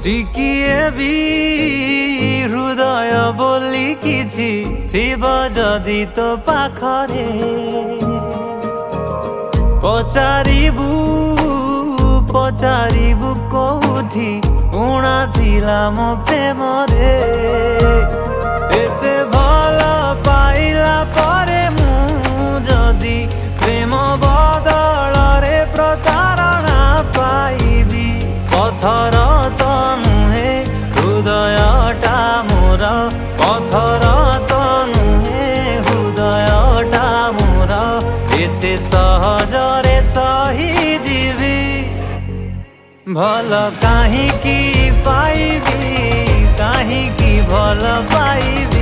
টিকিয়ে বি হৃদয় বলি কিছু থিব যদি তো পাখরে পচারিবু পচারিবু কোউঠি উଣା থিলা মো প্রেমরে এতে ভাল পাইলা পরে মু যদি প্রেম বদଳରେ প্রতারণা পাইবি পথর তো নুহে হৃদয়টা মোর পথর তো নুহে হৃদয়টা মোর এতে সহজরে সহি ଯିବି ଭଲ କାହିଁକି ପାଇବି କାହିଁକି ଭଲ ପାଇବି।